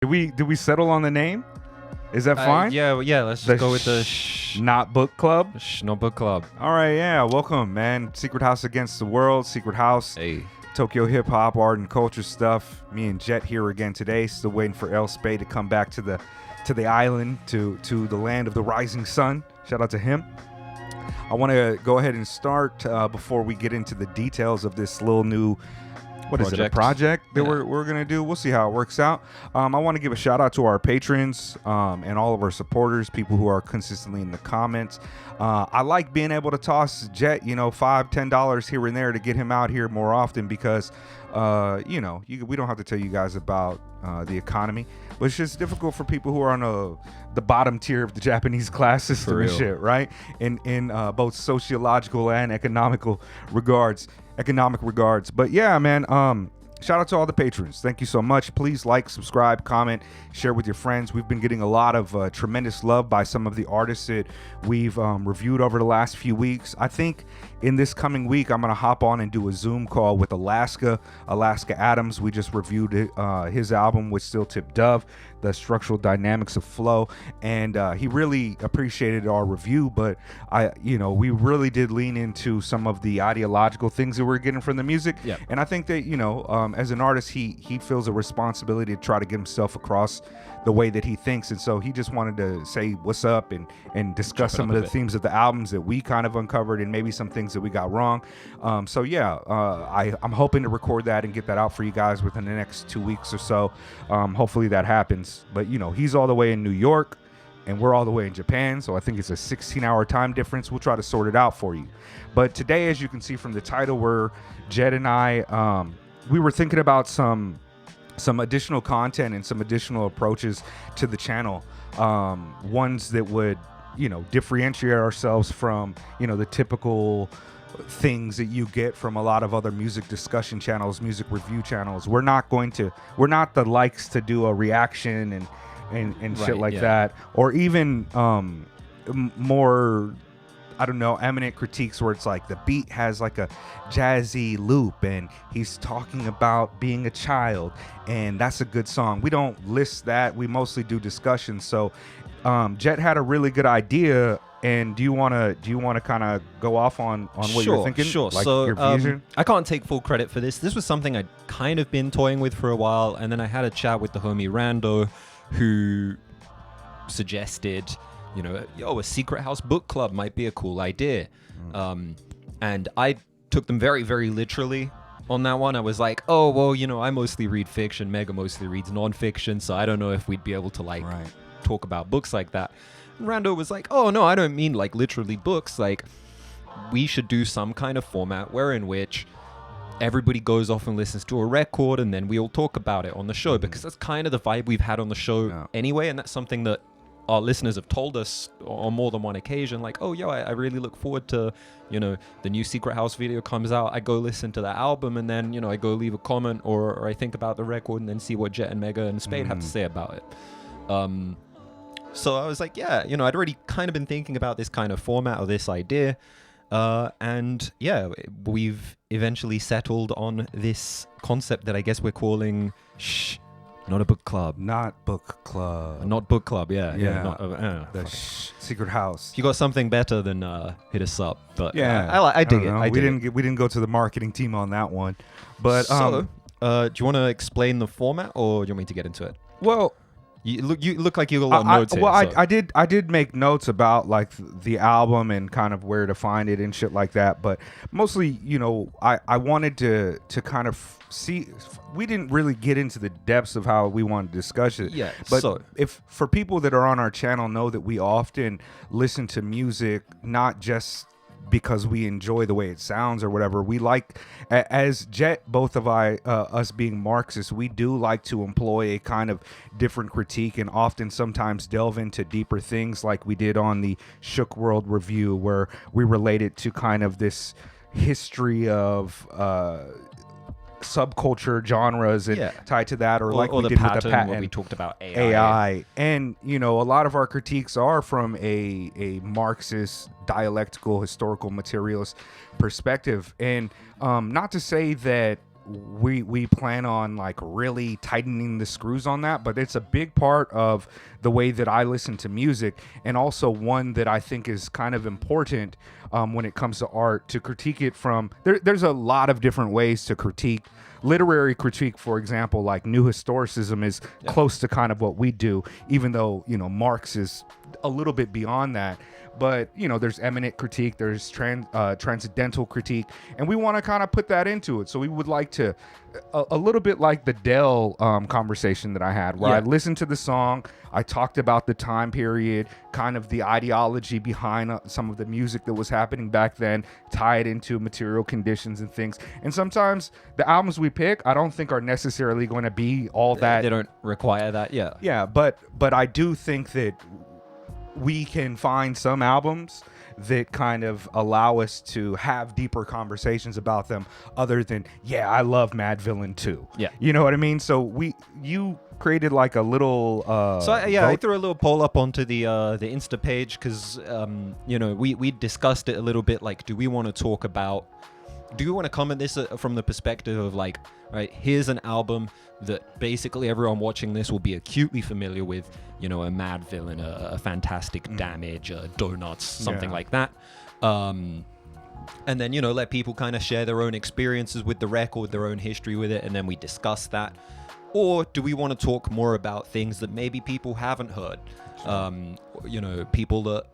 Did we settle on the name? Is that fine? Yeah. Let's just go with the Not Book Club. Not Book Club. All right, yeah. Welcome, man. Secret House Against the World. Secret House. Hey. Tokyo hip hop, art and culture stuff. Me and Jet here again today. Still waiting for El Spade to come back to the island, to the land of the rising sun. Shout out to him. I want to go ahead and start before we get into the details of this little new project that we're going to do. We'll see how it works out. I want to give a shout out to our patrons and all of our supporters, people who are consistently in the comments. I like being able to toss Jet, $5, $10 here and there to get him out here more often because, we don't have to tell you guys about the economy, but it's just difficult for people who are on the bottom tier of the Japanese class system and shit, right? In both sociological and economic regards. But yeah, man, shout out to all the patrons. Thank you so much. Please like, subscribe, comment, share with your friends. We've been getting a lot of tremendous love by some of the artists that we've reviewed over the last few weeks. I think in this coming week, I'm going to hop on and do a Zoom call with Alaska Adams. We just reviewed his album with Still Tip Dove, The Structural Dynamics of Flow, and he really appreciated our review, but we really did lean into some of the ideological things that we're getting from the music. Yep. And I think that, as an artist, he feels a responsibility to try to get himself across the way that he thinks, and so he just wanted to say what's up and discuss some of the themes of the albums that we kind of uncovered and maybe some things that we got wrong. I'm hoping to record that and get that out for you guys within the next 2 weeks or so. Hopefully that happens. But he's all the way in New York and we're all the way in Japan, so I think it's a 16-hour time difference. We'll try to sort it out for you. But today, as you can see from the title, where Jed and I we were thinking about some additional content and some additional approaches to the channel, ones that would differentiate ourselves from the typical things that you get from a lot of other music discussion channels, music review channels. We're not the likes to do a reaction and shit like that, or even more, I don't know, eminent critiques where it's like the beat has like a jazzy loop and he's talking about being a child and that's a good song. We don't list that. We mostly do discussions. So Jet had a really good idea, and do you want to kind of go off on what you're thinking? Sure. Like so your vision? I can't take full credit for this. This was something I'd kind of been toying with for a while, and then I had a chat with the homie Rando, who suggested a secret house book club might be a cool idea. And I took them very, very literally on that one. I was like, oh, well, I mostly read fiction. Mega mostly reads nonfiction. So I don't know if we'd be able to talk about books like that. And Rando was like, oh, no, I don't mean like literally books. Like we should do some kind of format in which everybody goes off and listens to a record and then we all talk about it on the show, because that's kind of the vibe we've had on the show anyway. And that's something that our listeners have told us on more than one occasion, like, oh, I really look forward to, the new Secret House video comes out. I go listen to the album and then, I go leave a comment or I think about the record and then see what Jet and Mega and Spade have to say about it. So I was like, I'd already kind of been thinking about this kind of format or this idea. And we've eventually settled on this concept that I guess we're calling Not a Book Club. Not Book Club. Not Book Club, yeah. The Secret House. If you got something better, then hit us up. But I dig it. We didn't go to the marketing team on that one. But do you want to explain the format, or do you want me to get into it? Well, you look like you got a lot of notes here. Well, I did make notes about like the album and kind of where to find it and shit like that. But mostly, I wanted to kind of see. We didn't really get into the depths of how we want to discuss it. Yeah. But if for people that are on our channel know that we often listen to music not just because we enjoy the way it sounds or whatever. We like, as Jet, both of us being Marxists, we do like to employ a kind of different critique and often sometimes delve into deeper things, like we did on the SHhhh World review, where we related to kind of this history of subculture genres and tied to that, or like we did with the patent, when we talked about AI. And a lot of our critiques are from a Marxist dialectical historical materialist perspective. And not to say that we plan on like really tightening the screws on that, but it's a big part of the way that I listen to music, and also one that I think is kind of important when it comes to art, to critique it from there's a lot of different ways to critique. Literary critique, for example, like New Historicism is close to kind of what we do, even though, you know, Marx is a little bit beyond that. But, you know, there's eminent critique, there's transcendental critique, and we want to kind of put that into it. So we would like to, a little bit like the Dell conversation that I had, where I listened to the song, I talked about the time period, kind of the ideology behind some of the music that was happening back then, tie it into material conditions and things. And sometimes the albums we pick, I don't think are necessarily going to be all that. They don't require that, Yeah, but I do think that we can find some albums that kind of allow us to have deeper conversations about them, other than, I love Mad Villain too. Yeah. You know what I mean? So you created like a little I threw a little poll up onto the Insta page, because you know, we discussed it a little bit, like, do we want to comment this from the perspective of like, right, here's an album that basically everyone watching this will be acutely familiar with, you know, a Mad Villain, a Fantastic Damage, Donuts, something like that. And then, you know, let people kind of share their own experiences with the record, their own history with it, and then we discuss that. Or do we want to talk more about things that maybe people haven't heard? You know, people that,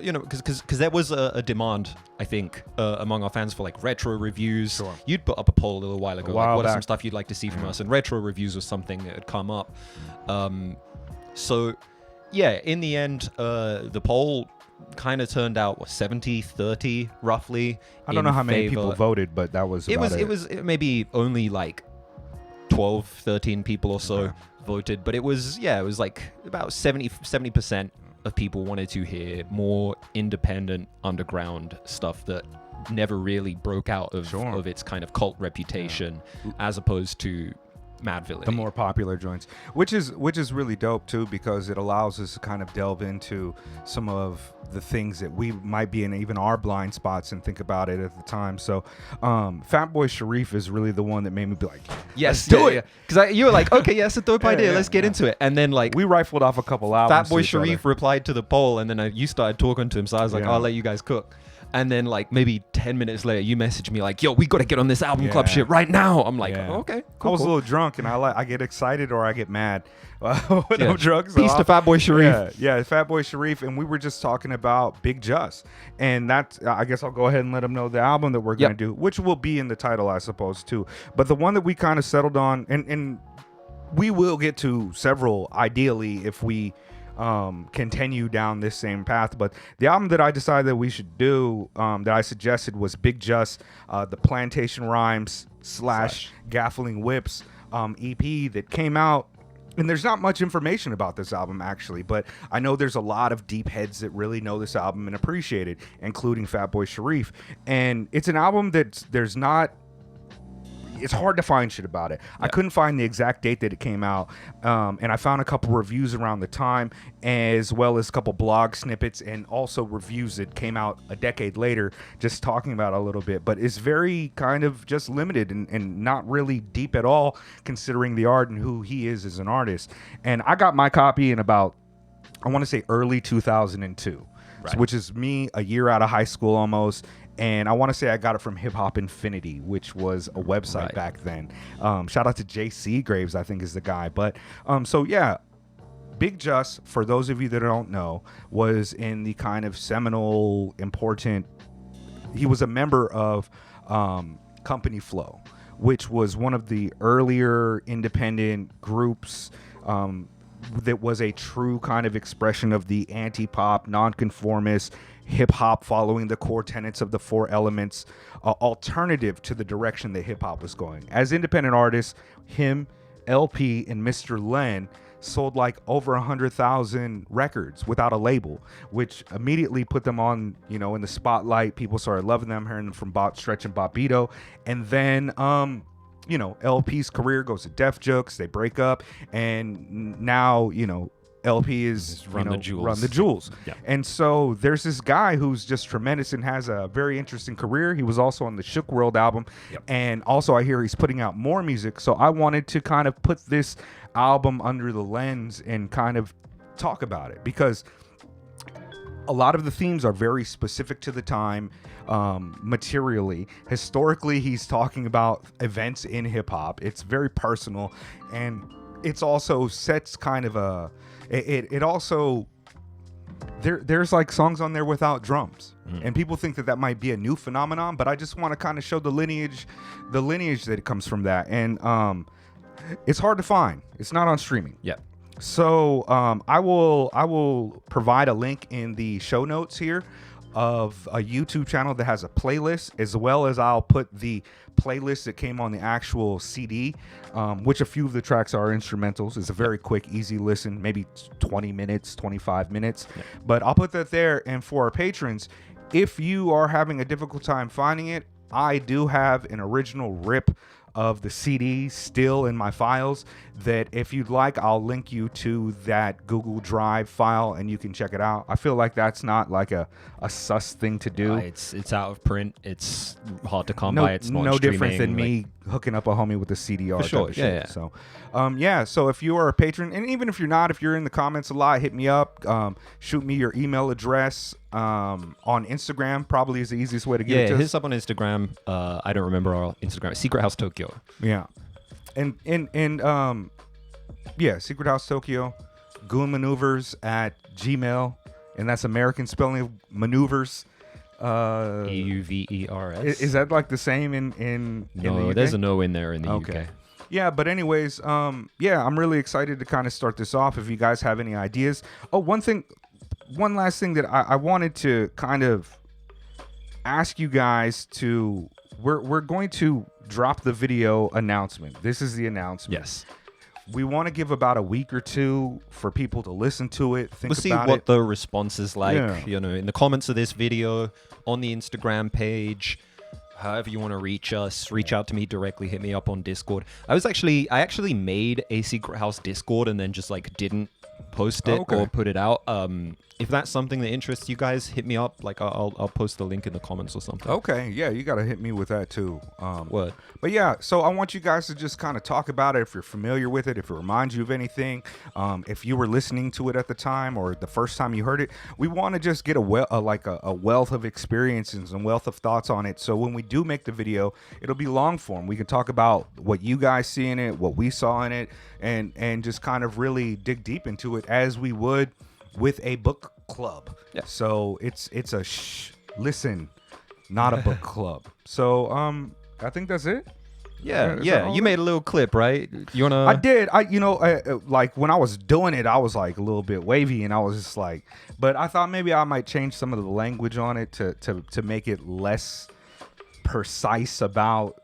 you know, because there was a demand, I think, among our fans for like retro reviews. Sure. You'd put up a poll a little while ago, like, what back. are some stuff you'd like to see from us? And retro reviews was something that had come up. So, yeah, in the end, the poll kind of turned out 70-30 roughly. I don't know how many people voted, but that was it was maybe only like 12-13 people or so voted, but it was like about 70% of people wanted to hear more independent underground stuff that never really broke out of its kind of cult reputation, as opposed to Mad Villain, the more popular joints, which is really dope too, because it allows us to kind of delve into some of the things that we might be in even our blind spots and think about it at the time. So Fatboy Sharif is really the one that made me be like, let's do it. Because you were like, okay, it's a dope idea, let's get into it. And then like we rifled off a couple albums. Fatboy Sharif replied to the poll, and then you started talking to him, so I was like, I'll let you guys cook. And then like maybe 10 minutes later, you messaged me like, yo, we got to get on this album club shit right now. I'm like, okay, cool. I was a little drunk, and I get excited or I get mad when I'm drunk. So Peace to Fatboy Sharif. Yeah, Fatboy Sharif. And we were just talking about Bigg Jus. And that's, I guess I'll go ahead and let them know the album that we're going to do, which will be in the title, I suppose, too. But the one that we kind of settled on, and we will get to several, ideally, if we continue down this same path. But the album that I decided that we should do, that I suggested, was Bigg Jus, the Plantation Rhymes / Gaffling Whips EP that came out. And there's not much information about this album, actually, but I know there's a lot of deep heads that really know this album and appreciate it, including Fatboy Sharif. And it's an album that it's hard to find shit about it. I couldn't find the exact date that it came out, and I found a couple reviews around the time, as well as a couple blog snippets, and also reviews that came out a decade later, just talking about it a little bit. But it's very kind of just limited and not really deep at all, considering the art and who he is as an artist. And I got my copy in about, I want to say, early 2002, which is me a year out of high school almost. And I want to say I got it from Hip Hop Infinity, which was a website back then. Shout out to JC Graves, I think is the guy. But Bigg Jus, for those of you that don't know, was in the kind of seminal, important. He was a member of Company Flow, which was one of the earlier independent groups that was a true kind of expression of the anti-pop, nonconformist hip-hop, following the core tenets of the four elements, alternative to the direction that hip-hop was going. As independent artists, him, LP, and Mr. Len sold like over 100,000 records without a label, which immediately put them on, you know, in the spotlight. People started loving them, hearing them from Stretch and Bobbito. And then you know, LP's career goes to Def Jux, they break up, and now, you know, LP is Run the Jewels. Run the Jewels. Yeah. And so there's this guy who's just tremendous and has a very interesting career. He was also on the SHhhh World album. Yep. And also I hear he's putting out more music. So I wanted to kind of put this album under the lens and kind of talk about it, because a lot of the themes are very specific to the time, materially. Historically, he's talking about events in hip hop. It's very personal, and it's also sets kind of a. It also there's like songs on there without drums, and people think that might be a new phenomenon. But I just want to kind of show the lineage that it comes from that, and it's hard to find. It's not on streaming. Yeah. So I will provide a link in the show notes here of a YouTube channel that has a playlist, as well as I'll put the playlist that came on the actual CD, which a few of the tracks are instrumentals. It's a very quick, easy listen, maybe 20 minutes, 25 minutes. Yeah. But I'll put that there. And for our patrons, if you are having a difficult time finding it, I do have an original rip of the CD still in my files that if you'd like, I'll link you to that Google Drive file and you can check it out. I feel like that's not like a sus thing to do. It's out of print. It's hard to come by. It's not no different streaming, than me hooking up a homie with a CDR. For sure. Type of Yeah, shit. yeah. So, so if you are a patron, and even if you're not, if you're in the comments a lot, hit me up. Shoot me your email address on Instagram. Probably is the easiest way to get it. Yeah, hit us up on Instagram. I don't remember our Instagram. Secret House Tokyo. Yeah, and Secret House Tokyo, Goon Maneuvers at Gmail, and that's American spelling of maneuvers. EUVERS. Is that like the same in No, the UK? there's a no in there in the UK. Yeah, but anyways, I'm really excited to kind of start this off. If you guys have any ideas. Oh, one last thing that I wanted to kind of ask you guys to. We're going to drop the video announcement. This is the announcement. Yes. We want to give about a week or two for people to listen to it, think we'll see about what it. the response is like, Yeah. in the comments of this video, on the Instagram page, however you want to reach us, reach out to me directly, hit me up on Discord. I actually made a Secret House Discord and then just like didn't post it or put it out. If that's something that interests you guys, hit me up. Like I'll post the link in the comments or something. Okay, yeah, you gotta hit me with that too. Word. But yeah, so I want you guys to just kind of talk about it. If you're familiar with it, if it reminds you of anything, if you were listening to it at the time or the first time you heard it, we want to just get a wealth of experiences and wealth of thoughts on it. So when we do make the video, it'll be long form. We can talk about what you guys see in it, what we saw in it, and just kind of really dig deep into it as we would with a book club. Yeah. So it's a listen, not a book club. So I think that's it. Yeah. You made a little clip, right? You wanna? I did. Like when I was doing it, I was like a little bit wavy, and I was just like, but I thought maybe I might change some of the language on it to make it less precise about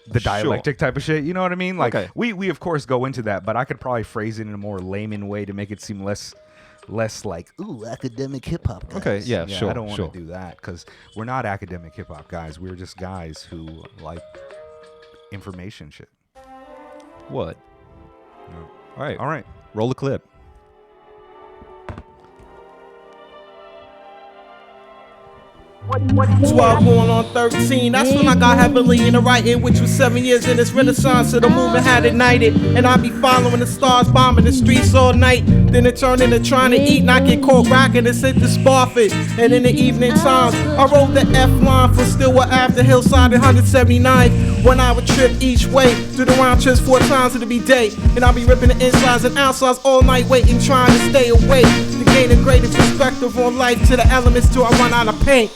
the dialectic type of shit. You know what I mean? Like we of course go into that, but I could probably phrase it in a more layman way to make it seem less like academic hip hop guys. Okay, yeah, sure. I don't want to do that because we're not academic hip hop guys. We're just guys who like information shit. What? No. All right. Roll the clip. That's why I'm going on 13. That's when I got heavily into writing, which was 7 years in this renaissance of the movement had ignited. And I be following the stars, bombing the streets all night. Then it turned into trying to eat, not get caught rocking and sit to Sparford. And in the evening times, I wrote the F line for Stillwell after Hillside and 179. When I would trip each way, do the round trips 4 times it'd be day. And I'll be ripping the insides and outsides all night, waiting, trying to stay awake. To gain a greater perspective on life to the elements till I run out of paint.